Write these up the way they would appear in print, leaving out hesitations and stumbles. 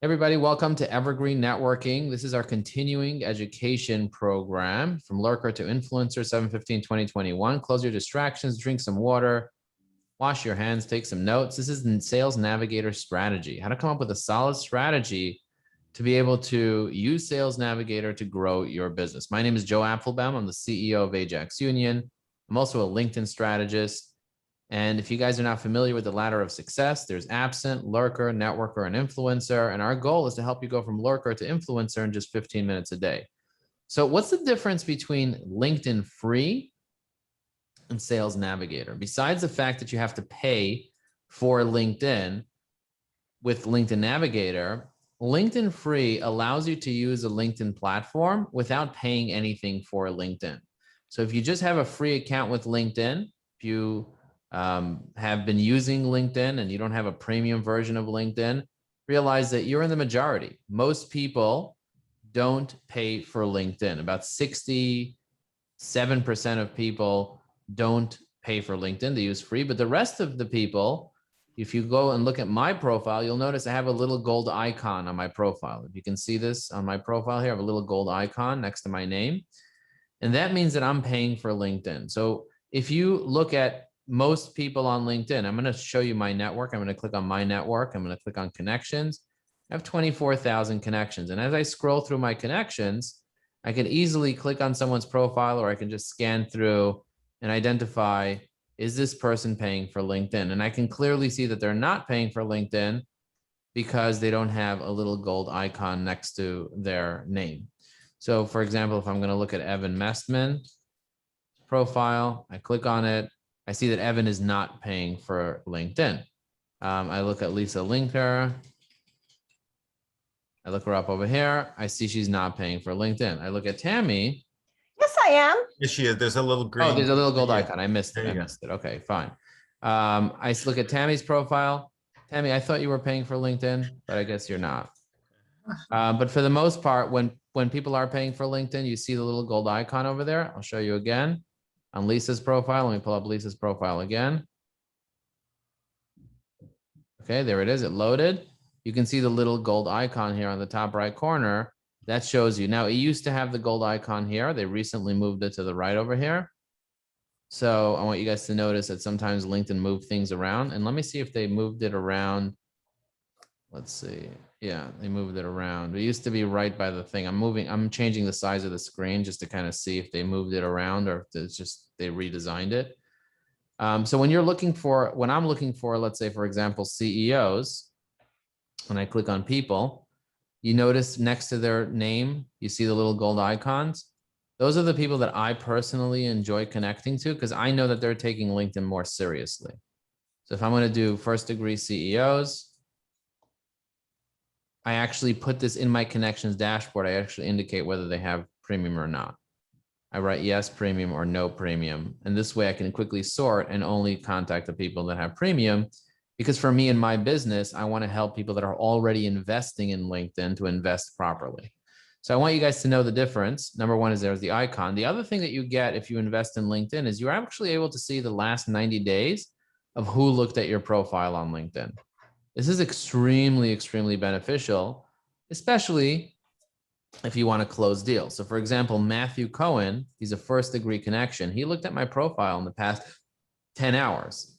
Everybody, welcome to Evergreen Networking. This is our continuing education program from lurker to influencer 7/15/2021. Close your distractions, drink some water, wash your hands, take some notes. This is Sales Navigator strategy, how to come up with a solid strategy to be able to use Sales Navigator to grow your business. My name is Joe Apfelbaum. I'm the CEO of Ajax Union. I'm also a LinkedIn strategist. And if you guys are not familiar with the ladder of success, there's absent, lurker, networker, and influencer. And our goal is to help you go from lurker to influencer in just 15 minutes a day. So what's the difference between LinkedIn free and Sales Navigator? Besides the fact that you have to pay for LinkedIn with LinkedIn Navigator, LinkedIn free allows you to use a LinkedIn platform without paying anything for LinkedIn. So if you just have a free account with LinkedIn, if you have been using LinkedIn and you don't have a premium version of LinkedIn, realize that you're in the majority. Most people don't pay for LinkedIn. About 67% of people don't pay for LinkedIn. They use free, but the rest of the people, if you go and look at my profile, you'll notice I have a little gold icon on my profile. If you can see this on my profile here, I have a little gold icon next to my name. And that means that I'm paying for LinkedIn. So if you look at most people on LinkedIn, I'm going to show you my network. I'm going to click on my network. I'm going to click on connections. I have 24,000 connections. And as I scroll through my connections, I can easily click on someone's profile, or I can just scan through and identify, is this person paying for LinkedIn? And I can clearly see that they're not paying for LinkedIn because they don't have a little gold icon next to their name. So for example, if I'm going to look at Evan Mestman profile, I click on it. I see that Evan is not paying for LinkedIn. I look at Lisa Linker. I look her up over here. I see she's not paying for LinkedIn. I look at Tammy. Yes, I am. Yes, she is. There's a little green. Oh, there's a little gold icon. I missed it. I missed it. Okay, fine. I look at Tammy's profile. Tammy, I thought you were paying for LinkedIn, but I guess you're not. But for the most part, when people are paying for LinkedIn, you see the little gold icon over there. I'll show you again. On Lisa's profile, let me pull up Lisa's profile again. Okay, there it is. It loaded. You can see the little gold icon here on the top right corner. That shows you. Now, it used to have the gold icon here. They recently moved it to the right over here. So I want you guys to notice that sometimes LinkedIn moved things around. And let me see if they moved it around. Let's see. Yeah, they moved it around. It used to be right by the thing. I'm changing the size of the screen just to kind of see if they moved it around or if it's just they redesigned it. So when I'm looking for, let's say, for example, CEOs, when I click on people, you notice next to their name, you see the little gold icons. Those are the people that I personally enjoy connecting to because I know that they're taking LinkedIn more seriously. So if I'm going to do first degree CEOs, I actually put this in my connections dashboard. I actually indicate whether they have premium or not. I write yes premium or no premium. And this way I can quickly sort and only contact the people that have premium. Because for me in my business, I want to help people that are already investing in LinkedIn to invest properly. So I want you guys to know the difference. Number one is there's the icon. The other thing that you get if you invest in LinkedIn is you're actually able to see the last 90 days of who looked at your profile on LinkedIn. This is extremely, extremely beneficial, especially if you want to close deals. So for example, Matthew Cohen, he's a first degree connection. He looked at my profile in the past 10 hours.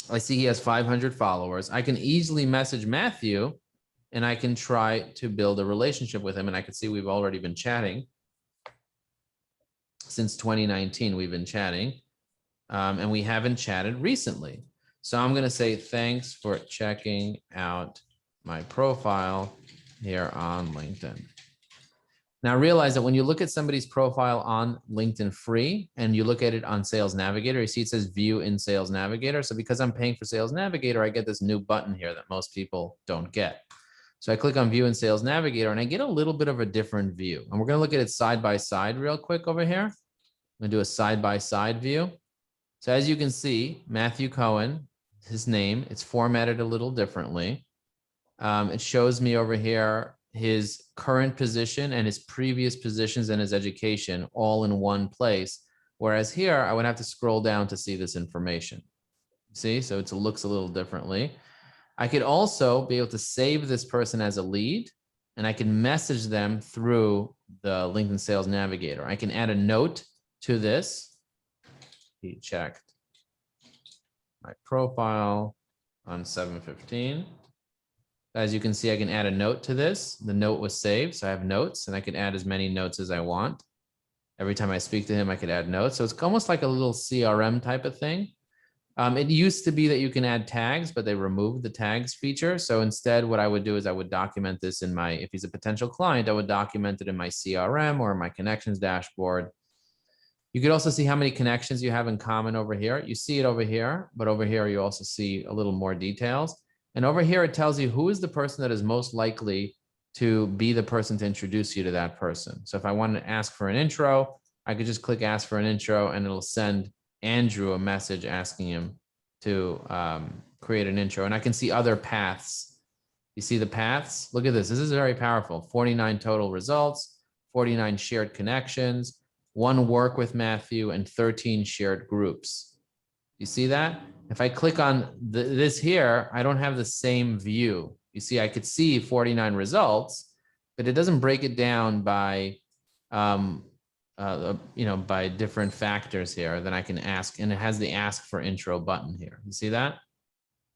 I see he has 500 followers. I can easily message Matthew and I can try to build a relationship with him. And I can see we've already been chatting. Since 2019, we've been chatting and we haven't chatted recently. So I'm going to say, thanks for checking out my profile here on LinkedIn. Now realize that when you look at somebody's profile on LinkedIn free and you look at it on Sales Navigator, you see it says view in Sales Navigator. So because I'm paying for Sales Navigator, I get this new button here that most people don't get. So I click on view in Sales Navigator and I get a little bit of a different view. And we're going to look at it side by side real quick over here. I'm going to do a side by side view. So as you can see, Matthew Cohen, his name, it's formatted a little differently. It shows me over here his current position and his previous positions and his education all in one place. Whereas here, I would have to scroll down to see this information. See, so it looks a little differently. I could also be able to save this person as a lead, and I can message them through the LinkedIn Sales Navigator. I can add a note to this. He checked my profile on 7/15. As you can see, I can add a note to this. The note was saved, so I have notes, and I can add as many notes as I want. Every time I speak to him, I could add notes. So it's almost like a little CRM type of thing. It used to be that you can add tags, but they removed the tags feature. So instead, what I would do is I would document this in my, if he's a potential client, I would document it in my CRM or my connections dashboard. You could also see how many connections you have in common over here. You see it over here, but over here, you also see a little more details. And over here, it tells you who is the person that is most likely to be the person to introduce you to that person. So if I wanted to ask for an intro, I could just click ask for an intro, and it'll send Andrew a message asking him to create an intro. And I can see other paths. You see the paths? Look at this. This is very powerful. 49 total results, 49 shared connections, 1 work with Matthew, and 13 shared groups. You see that? If I click on this here, I don't have the same view. You see, I could see 49 results, but it doesn't break it down by, by different factors here. Then I can ask, and it has the ask for intro button here. You see that?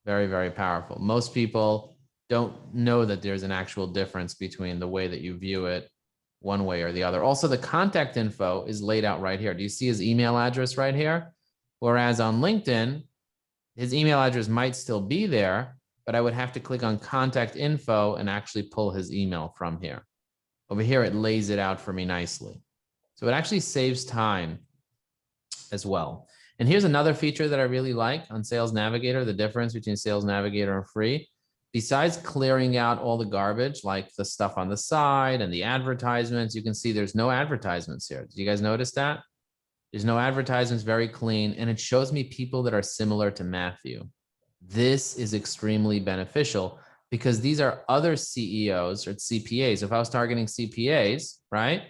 Very, very powerful. Most people don't know that there's an actual difference between the way that you view it one way or the other. Also, the contact info is laid out right here. Do you see his email address right here? Whereas on LinkedIn, his email address might still be there, but I would have to click on contact info and actually pull his email from here. Over here, it lays it out for me nicely. So it actually saves time as well. And here's another feature that I really like on Sales Navigator, the difference between Sales Navigator and free. Besides clearing out all the garbage, like the stuff on the side and the advertisements, you can see there's no advertisements here. Did you guys notice that? There's no advertisements, very clean, and it shows me people that are similar to Matthew. This is extremely beneficial because these are other CEOs or CPAs. If I was targeting CPAs, right?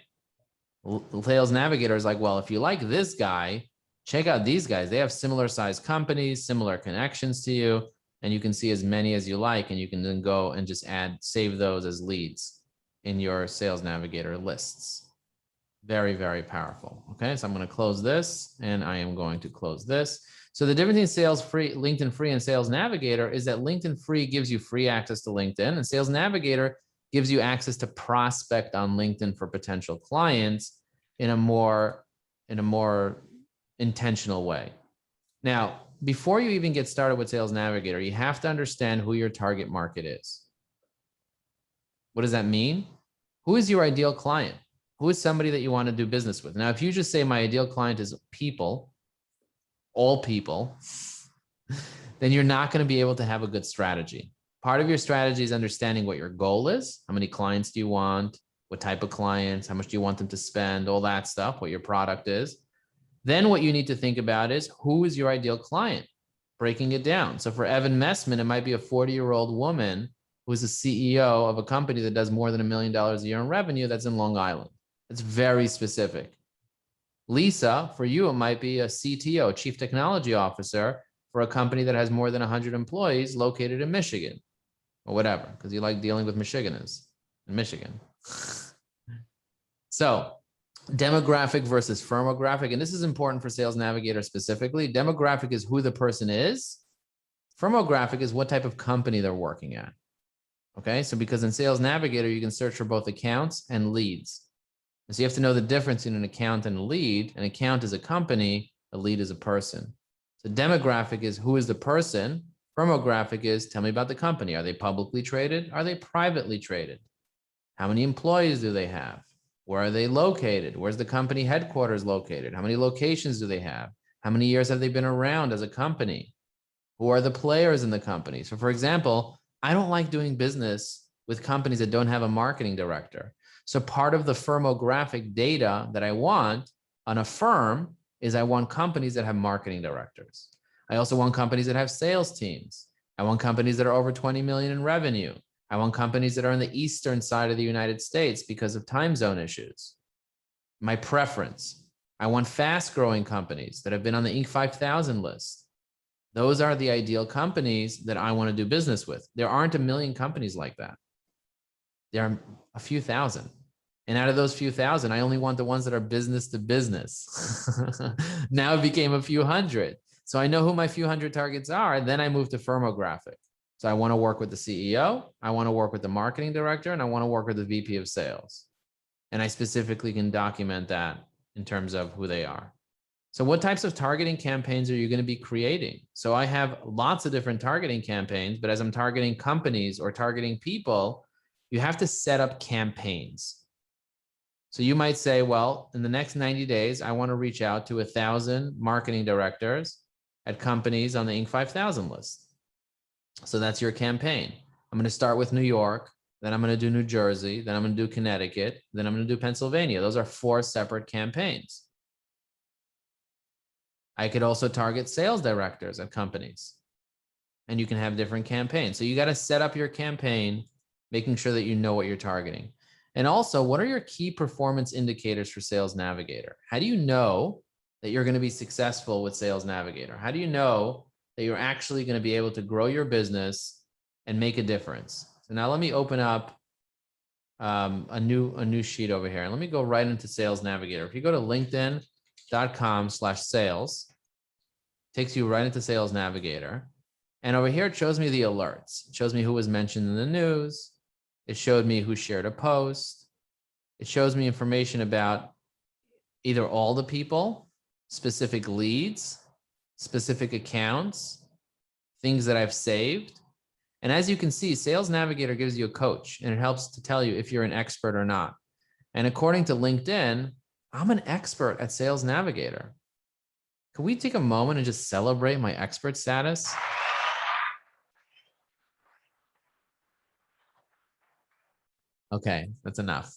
Sales Navigator is like, well, if you like this guy, check out these guys. They have similar sized companies, similar connections to you, and you can see as many as you like, and you can then go and just save those as leads in your Sales Navigator lists. Very, very powerful. Okay, so I'm going to close this, and I am going to close this. So the difference between Sales Free, LinkedIn Free, and Sales Navigator is that LinkedIn Free gives you free access to LinkedIn, and Sales Navigator gives you access to prospect on LinkedIn for potential clients in a more intentional way. Now, before you even get started with Sales Navigator, you have to understand who your target market is. What does that mean? Who is your ideal client? Who is somebody that you want to do business with? Now, if you just say my ideal client is people, all people, then you're not going to be able to have a good strategy. Part of your strategy is understanding what your goal is. How many clients do you want? What type of clients? How much do you want them to spend? All that stuff, what your product is. Then what you need to think about is who is your ideal client? Breaking it down. So for Evan Messman, it might be a 40-year-old woman who's a CEO of a company that does more than $1 million a year in revenue that's in Long Island. It's very specific. Lisa, for you, it might be a CTO, Chief Technology Officer, for a company that has more than 100 employees located in Michigan or whatever, because you like dealing with Michiganers in Michigan. So demographic versus firmographic, and this is important for Sales Navigator specifically. Demographic is who the person is. Firmographic is what type of company they're working at. Okay, so because in Sales Navigator, you can search for both accounts and leads. And so you have to know the difference in an account and a lead. An account is a company, a lead is a person. So demographic is who is the person. Firmographic is tell me about the company. Are they publicly traded? Are they privately traded? How many employees do they have? Where are they located? Where's the company headquarters located? How many locations do they have? How many years have they been around as a company? Who are the players in the company? So for example, I don't like doing business with companies that don't have a marketing director. So part of the firmographic data that I want on a firm is I want companies that have marketing directors. I also want companies that have sales teams. I want companies that are over 20 million in revenue. I want companies that are on the eastern side of the United States because of time zone issues. My preference, I want fast growing companies that have been on the Inc. 5000 list. Those are the ideal companies that I want to do business with. There aren't a million companies like that. There are a few thousand. And out of those few thousand, I only want the ones that are business to business. Now it became a few hundred. So I know who my few hundred targets are. Then I move to Firmographic. So I want to work with the CEO. I want to work with the marketing director, and I want to work with the VP of sales. And I specifically can document that in terms of who they are. So what types of targeting campaigns are you going to be creating? So I have lots of different targeting campaigns, but as I'm targeting companies or targeting people, you have to set up campaigns. So you might say, well, in the next 90 days, I want to reach out to 1,000 marketing directors at companies on the Inc. 5000 list. So that's your campaign. I'm going to start with New York, then I'm going to do New Jersey, then I'm going to do Connecticut, then I'm going to do Pennsylvania. Those are 4 separate campaigns. I could also target sales directors at companies, and you can have different campaigns. So you got to set up your campaign, making sure that you know what you're targeting. And also, what are your key performance indicators for Sales Navigator? How do you know that you're going to be successful with Sales Navigator? How do you know that you're actually going to be able to grow your business and make a difference? So now let me open up a new sheet over here. And let me go right into Sales Navigator. If you go to linkedin.com/sales, takes you right into Sales Navigator. And over here, it shows me the alerts. It shows me who was mentioned in the news. It showed me who shared a post. It shows me information about either all the people, specific leads, specific accounts, things that I've saved. And as you can see, Sales Navigator gives you a coach, and it helps to tell you if you're an expert or not. And according to LinkedIn, I'm an expert at Sales Navigator. Can we take a moment and just celebrate my expert status? Okay, that's enough.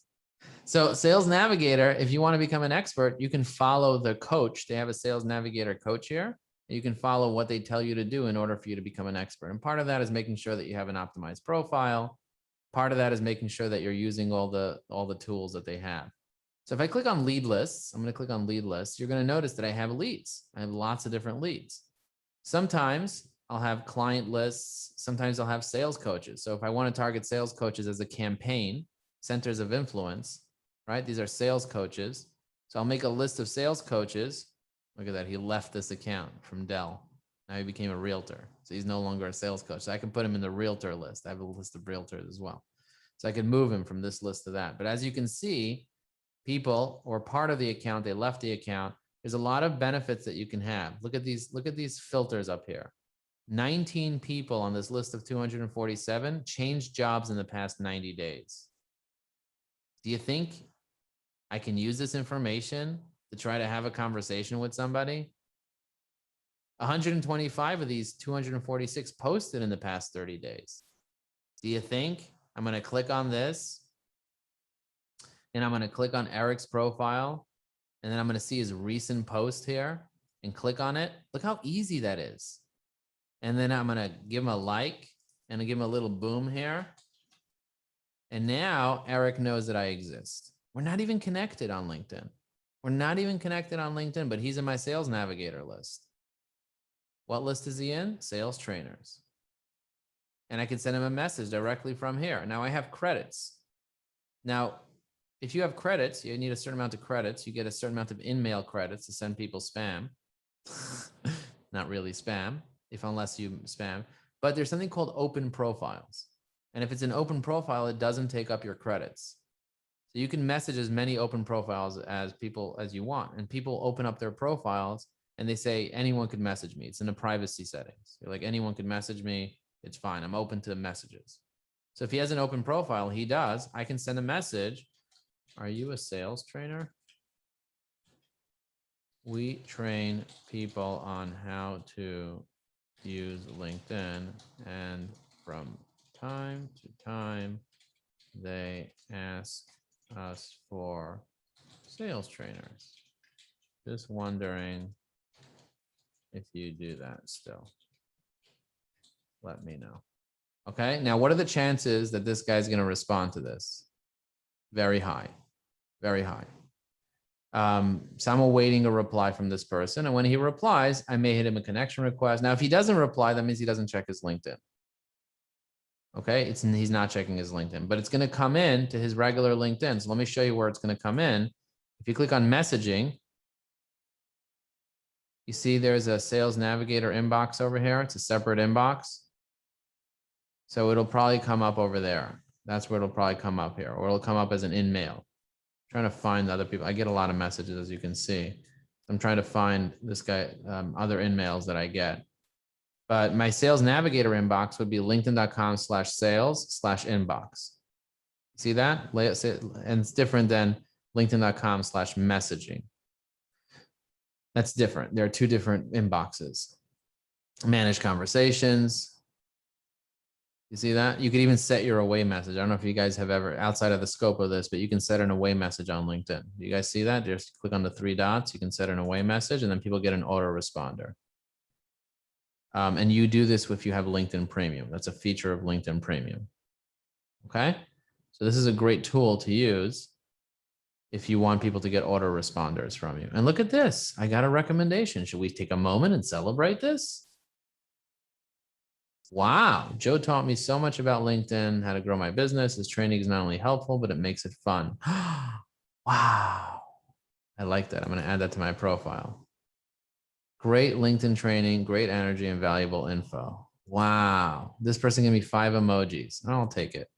So Sales Navigator, if you want to become an expert, you can follow the coach. They have a Sales Navigator coach here. You can follow what they tell you to do in order for you to become an expert. And part of that is making sure that you have an optimized profile. Part of that is making sure that you're using all the tools that they have. So if I click on lead lists, I'm going to click on lead lists. You're going to notice that I have leads. I have lots of different leads. Sometimes I'll have client lists. Sometimes I'll have sales coaches. So if I want to target sales coaches as a campaign, centers of influence, right? These are sales coaches. So I'll make a list of sales coaches. Look at that. He left this account from Dell. Now he became a realtor. So he's no longer a sales coach. So I can put him in the realtor list. I have a list of realtors as well. So I can move him from this list to that. But as you can see, people or part of the account, they left the account. There's a lot of benefits that you can have. Look at these filters up here. 19 people on this list of 247 changed jobs in the past 90 days. Do you think I can use this information to try to have a conversation with somebody? 125 of these 246 posted in the past 30 days. Do you think I'm going to click on this and I'm going to click on Eric's profile, and then I'm going to see his recent post here and click on it? Look how easy that is. And then I'm going to give him a like and give him a little boom here. And now Eric knows that I exist. We're not even connected on LinkedIn. We're not even connected on LinkedIn, but he's in my Sales Navigator list. What list is he in? Sales trainers. And I can send him a message directly from here. Now I have credits. Now, if you have credits, you need a certain amount of credits. You get a certain amount of in-mail credits to send people spam. Not really spam, unless you spam. But there's something called open profiles. And if it's an open profile, it doesn't take up your credits. So you can message as many open profiles as you want. And people open up their profiles and they say, anyone could message me. It's in the privacy settings. You're like, anyone could message me. It's fine. I'm open to messages. So if he has an open profile, he does. I can send a message. Are you a sales trainer? We train people on how to use LinkedIn, and from time to time, they ask us for sales trainers. Just wondering if you do that still. Let me know. Okay, now what are the chances that this guy's going to respond to this? Very high, very high. So I'm awaiting a reply from this person. And when he replies, I may hit him a connection request. Now, if he doesn't reply, that means he doesn't check his LinkedIn. Okay, he's not checking his LinkedIn, but it's going to come in to his regular LinkedIn. So let me show you where it's going to come in. If you click on messaging, you see there's a Sales Navigator inbox over here. It's a separate inbox. So it'll probably come up over there. That's where it'll probably come up here, or it'll come up as an in-mail. Trying to find other people. I get a lot of messages, as you can see. I'm trying to find this guy, other in-mails that I get. But my Sales Navigator inbox would be linkedin.com/sales/inbox. See that? And it's different than linkedin.com/messaging. That's different. There are two different inboxes. Manage conversations. You see that? You could even set your away message. I don't know if you guys have ever, outside of the scope of this, but you can set an away message on LinkedIn. You guys see that? Just click on the three dots. You can set an away message, and then people get an autoresponder. And you do this if you have LinkedIn Premium. That's a feature of LinkedIn Premium. Okay? So this is a great tool to use if you want people to get autoresponders from you. And look at this. I got a recommendation. Should we take a moment and celebrate this? Wow, Joe taught me so much about LinkedIn, how to grow my business. His training is not only helpful, but it makes it fun. Wow, I like that. I'm going to add that to my profile. Great LinkedIn training, great energy, and valuable info. Wow, this person gave me 5 emojis. I'll take it.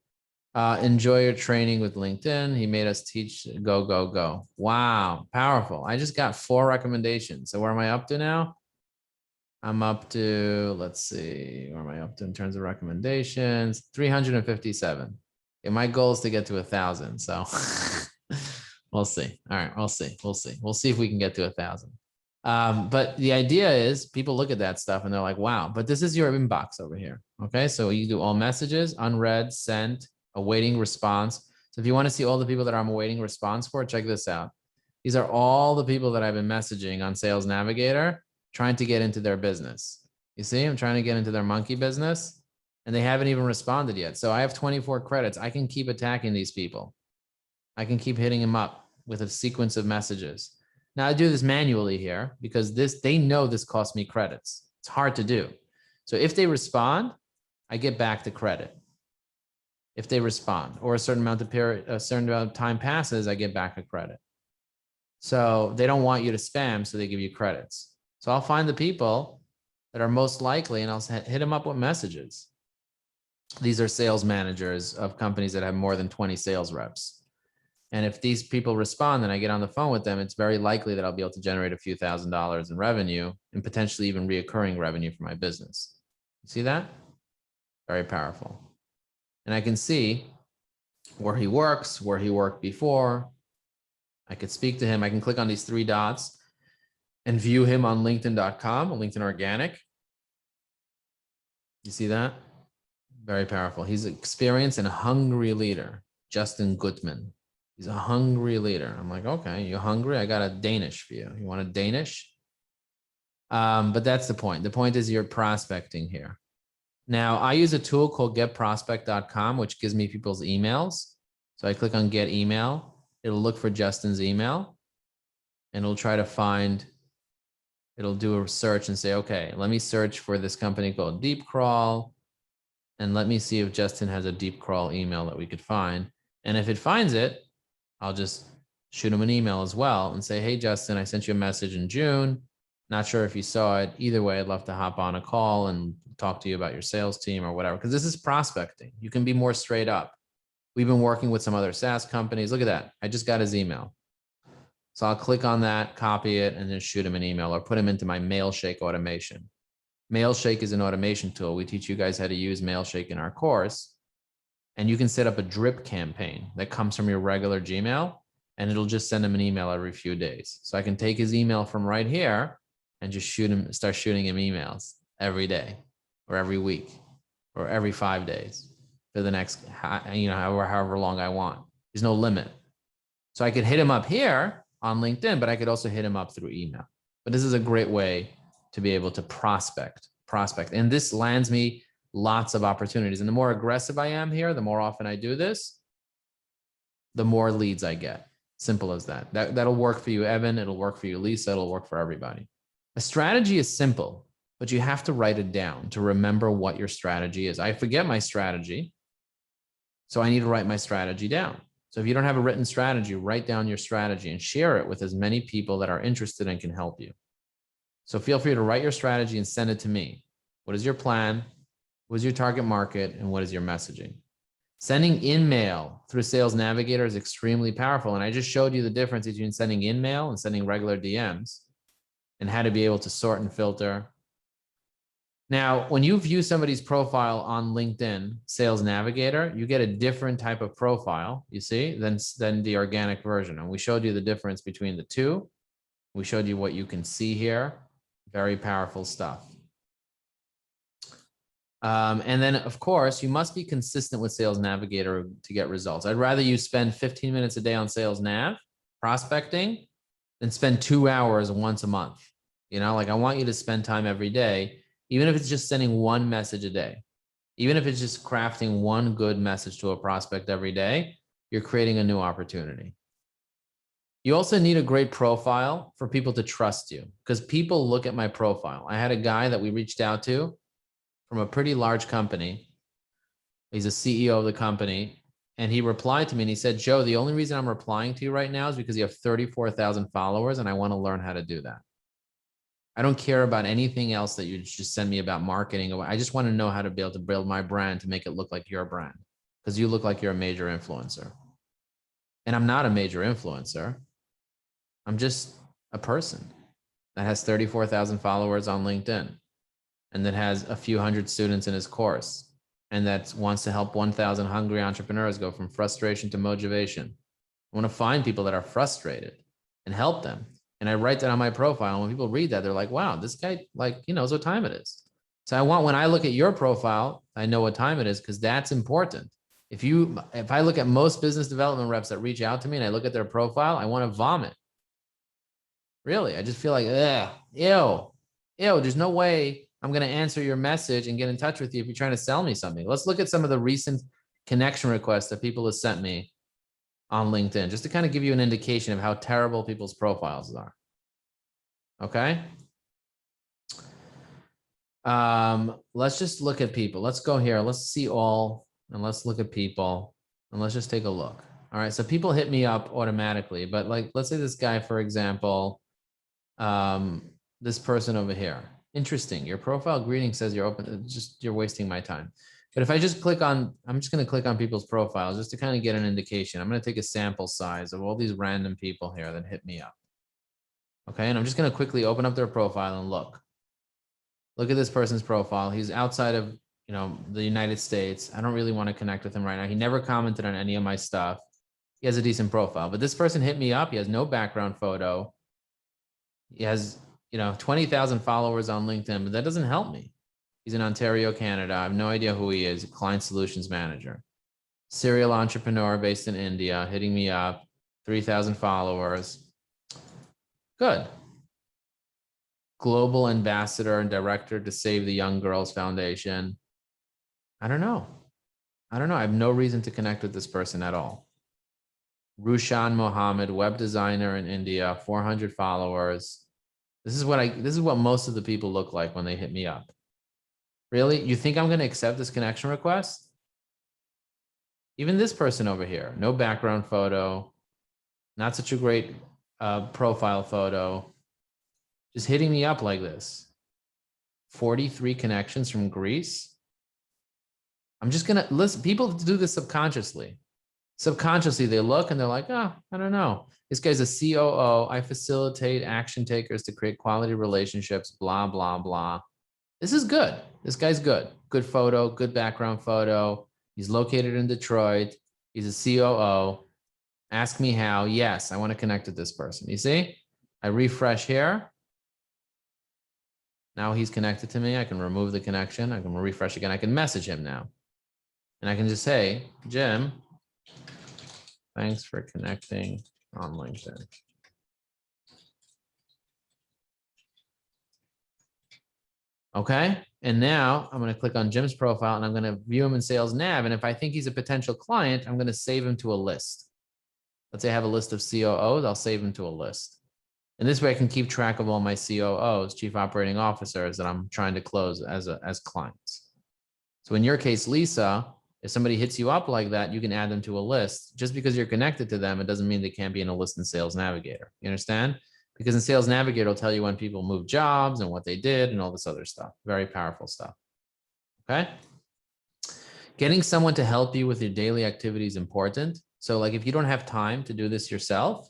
Enjoy your training with LinkedIn. He made us teach, go, go, go. Wow, powerful. I just got 4 recommendations. So where am I up to now? I'm up to, let's see, where am I up to in terms of recommendations? 357. Okay, my goal is to get to 1,000. So we'll see. All right, we'll see. We'll see. We'll see if we can get to 1,000. But the idea is people look at that stuff and they're like, wow, but this is your inbox over here. Okay, so you do all messages, unread, sent, awaiting response. So if you want to see all the people that I'm awaiting response for, check this out. These are all the people that I've been messaging on Sales Navigator, trying to get into their business. You see, I'm trying to get into their monkey business and they haven't even responded yet. So I have 24 credits. I can keep attacking these people. I can keep hitting them up with a sequence of messages. Now I do this manually here because they know this costs me credits. It's hard to do. So if they respond, I get back the credit. If they respond or a certain amount of time passes, I get back a credit. So they don't want you to spam, so they give you credits. So I'll find the people that are most likely and I'll hit them up with messages. These are sales managers of companies that have more than 20 sales reps. And if these people respond and I get on the phone with them, it's very likely that I'll be able to generate a few $1,000s in revenue and potentially even reoccurring revenue for my business. You see that? Very powerful. And I can see where he works, where he worked before. I could speak to him. I can click on these 3 dots and view him on LinkedIn.com, LinkedIn Organic. You see that? Very powerful. He's an experienced and a hungry leader, Justin Gutman. He's a hungry leader. I'm like, okay, you're hungry? I got a Danish for you. You want a Danish? But that's the point. The point is you're prospecting here. Now, I use a tool called getprospect.com, which gives me people's emails. So I click on Get Email. It'll look for Justin's email, and it'll try to find, it'll do a search and say, okay, let me search for this company called Deep Crawl, and let me see if Justin has a Deep Crawl email that we could find. And if it finds it, I'll just shoot him an email as well and say, hey, Justin, I sent you a message in June. Not sure if you saw it. Either way, I'd love to hop on a call and talk to you about your sales team or whatever, because this is prospecting. You can be more straight up. We've been working with some other SaaS companies. Look at that. I just got his email. So I'll click on that, copy it, and then shoot him an email or put him into my Mailshake automation. Mailshake is an automation tool. We teach you guys how to use Mailshake in our course. And you can set up a drip campaign that comes from your regular Gmail, and it'll just send him an email every few days. So I can take his email from right here and just start shooting him emails every day or every week or every 5 days for the next, however long I want. There's no limit. So I could hit him up here on LinkedIn, but I could also hit him up through email. But this is a great way to be able to prospect. And this lands me lots of opportunities. And the more aggressive I am here, the more often I do this, the more leads I get. Simple as that. That'll work for you, Evan. It'll work for you, Lisa. It'll work for everybody. A strategy is simple, but you have to write it down to remember what your strategy is. I forget my strategy, so I need to write my strategy down. So if you don't have a written strategy, write down your strategy and share it with as many people that are interested and can help you. So feel free to write your strategy and send it to me. What is your plan? What is your target market? And what is your messaging? Sending in-mail through Sales Navigator is extremely powerful. And I just showed you the difference between sending in-mail and sending regular DMs and how to be able to sort and filter. Now, when you view somebody's profile on LinkedIn Sales Navigator, you get a different type of profile, you see, than the organic version. And we showed you the difference between the two. We showed you what you can see here. Very powerful stuff. And then, of course, you must be consistent with Sales Navigator to get results. I'd rather you spend 15 minutes a day on Sales Nav prospecting than spend 2 hours once a month. You know, like I want you to spend time every day, even if it's just sending one message a day, even if it's just crafting one good message to a prospect every day, you're creating a new opportunity. You also need a great profile for people to trust you because people look at my profile. I had a guy that we reached out to from a pretty large company. He's a CEO of the company. And he replied to me and he said, Joe, the only reason I'm replying to you right now is because you have 34,000 followers and I want to learn how to do that. I don't care about anything else that you just send me about marketing. I just want to know how to be able to build my brand to make it look like your brand because you look like you're a major influencer. And I'm not a major influencer. I'm just a person that has 34,000 followers on LinkedIn and that has a few hundred students in his course and that wants to help 1,000 hungry entrepreneurs go from frustration to motivation. I want to find people that are frustrated and help them. And I write that on my profile. And when people read that, they're like, wow, this guy, like, he knows what time it is. So I want, when I look at your profile, I know what time it is because that's important. If I look at most business development reps that reach out to me and I look at their profile, I want to vomit. Really, I just feel like, ew, there's no way I'm going to answer your message and get in touch with you if you're trying to sell me something. Let's look at some of the recent connection requests that people have sent me on LinkedIn, just to kind of give you an indication of how terrible people's profiles are. Okay. Let's just look at people. Let's go here. Let's see all, and let's look at people and let's just take a look. All right. So people hit me up automatically, but like, let's say this guy, for example, this person over here. Interesting. Your profile greeting says you're open. You're wasting my time. But if I just click on, I'm just going to click on people's profiles just to kind of get an indication. I'm going to take a sample size of all these random people here that hit me up. Okay. And I'm just going to quickly open up their profile and look at this person's profile. He's outside of, the United States. I don't really want to connect with him right now. He never commented on any of my stuff. He has a decent profile, but this person hit me up. He has no background photo. He has, 20,000 followers on LinkedIn, but that doesn't help me. He's in Ontario, Canada. I have no idea who he is. Client solutions manager, serial entrepreneur based in India, hitting me up, 3,000 followers. Good. Global ambassador and director to Save the Young Girls Foundation. I don't know. I have no reason to connect with this person at all. Rushan Mohammed, web designer in India, 400 followers. This is what most of the people look like when they hit me up. Really? You think I'm going to accept this connection request? Even this person over here, no background photo, not such a great profile photo, just hitting me up like this. 43 connections from Greece. I'm just going to listen. People do this subconsciously. Subconsciously, they look and they're like, oh, I don't know. This guy's a COO. I facilitate action takers to create quality relationships, blah, blah, blah. This is good. This guy's good. Good photo, good background photo. He's located in Detroit. He's a COO. Ask me how. Yes, I want to connect with this person. You see? I refresh here. Now he's connected to me. I can remove the connection. I can refresh again. I can message him now. And I can just say, Jim, thanks for connecting on LinkedIn. Okay. And now I'm going to click on Jim's profile and I'm going to view him in Sales Nav. And if I think he's a potential client, I'm going to save him to a list. Let's say I have a list of COOs, I'll save them to a list. And this way I can keep track of all my COOs, chief operating officers, that I'm trying to close as clients. So in your case, Lisa, if somebody hits you up like that, you can add them to a list. Just because you're connected to them, it doesn't mean they can't be in a list in Sales Navigator. You understand? Because in Sales Navigator, it'll tell you when people move jobs and what they did and all this other stuff. Very powerful stuff. Okay. Getting someone to help you with your daily activity is important. So like if you don't have time to do this yourself,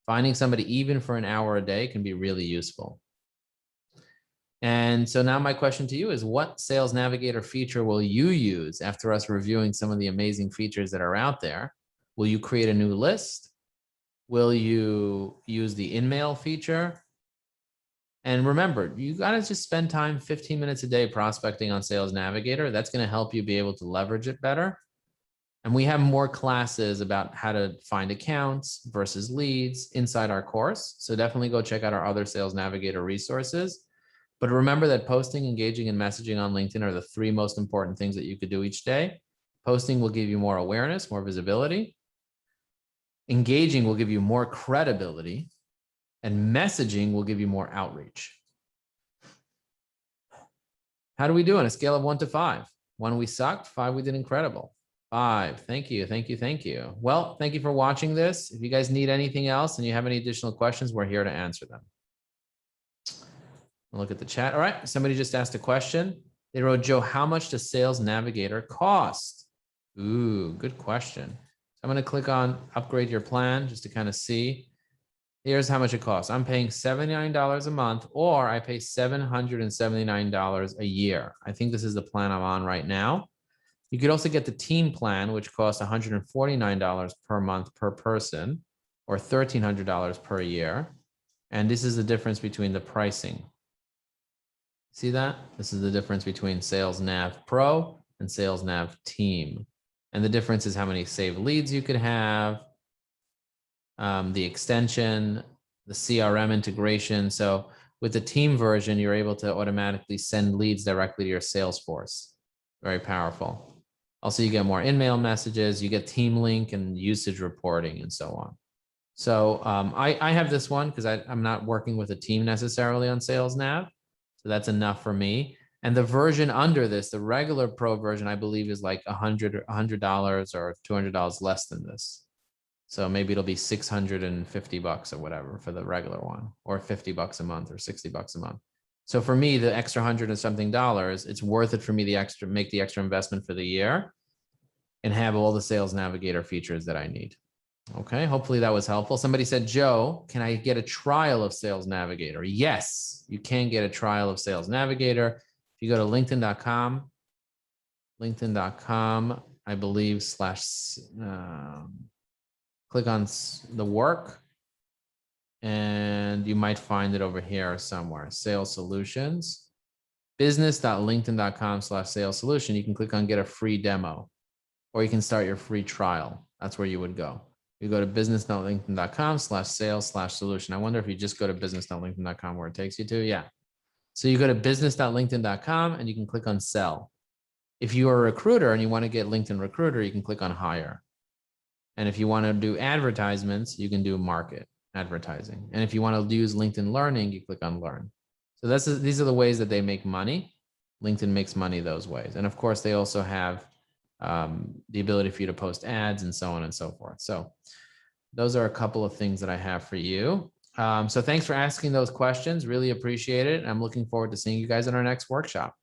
finding somebody even for an hour a day can be really useful. And so now my question to you is, what Sales Navigator feature will you use after us reviewing some of the amazing features that are out there? Will you create a new list? Will you use the in-mail feature? And remember, you got to just spend time 15 minutes a day prospecting on Sales Navigator. That's going to help you be able to leverage it better. And we have more classes about how to find accounts versus leads inside our course. So definitely go check out our other Sales Navigator resources. But remember that posting, engaging, and messaging on LinkedIn are the 3 most important things that you could do each day. Posting will give you more awareness, more visibility. Engaging will give you more credibility. And messaging will give you more outreach. How do we do on a scale of 1 to 5? 1, we sucked. 5, we did incredible. 5, thank you, thank you, thank you. Well, thank you for watching this. If you guys need anything else and you have any additional questions, we're here to answer them. Look at the chat. All right, somebody just asked a question. They wrote, Joe, how much does Sales Navigator cost? Ooh, good question. I'm going to click on upgrade your plan just to kind of see. Here's how much it costs. I'm paying $79 a month, or I pay $779 a year. I think this is the plan I'm on right now. You could also get the team plan, which costs $149 per month per person, or $1,300 per year. And this is the difference between the pricing. See that? This is the difference between Sales Nav Pro and Sales Nav Team. And the difference is how many saved leads you could have, the extension, the CRM integration. So with the team version, you're able to automatically send leads directly to your Salesforce. Very powerful. Also, you get more in-mail messages, you get team link and usage reporting and so on. So I have this one because I'm not working with a team necessarily on Sales Nav. So that's enough for me. And the version under this, the regular Pro version, I believe is like $100 or $200 less than this. So maybe it'll be $650 or whatever for the regular one, or $50 a month or $60 a month. So for me, the extra $100 and something, it's worth it for me to make the extra investment for the year and have all the Sales Navigator features that I need. Okay, hopefully that was helpful. Somebody said, Joe, can I get a trial of Sales Navigator? Yes, you can get a trial of Sales Navigator. If you go to linkedin.com, I believe, click on the work, and you might find it over here somewhere. Sales Solutions, business.linkedin.com/sales solution. You can click on get a free demo, or you can start your free trial. That's where you would go. You go to business.linkedin.com/sales/solution. I wonder if you just go to business.linkedin.com where it takes you to. Yeah. So you go to business.linkedin.com and you can click on sell. If you are a recruiter and you want to get LinkedIn Recruiter, you can click on hire. And if you want to do advertisements, you can do market advertising. And if you want to use LinkedIn Learning, you click on learn. So these are the ways that they make money. LinkedIn makes money those ways. And of course, they also have the ability for you to post ads and so on and so forth. So those are a couple of things that I have for you. So thanks for asking those questions. Really appreciate it. I'm looking forward to seeing you guys in our next workshop.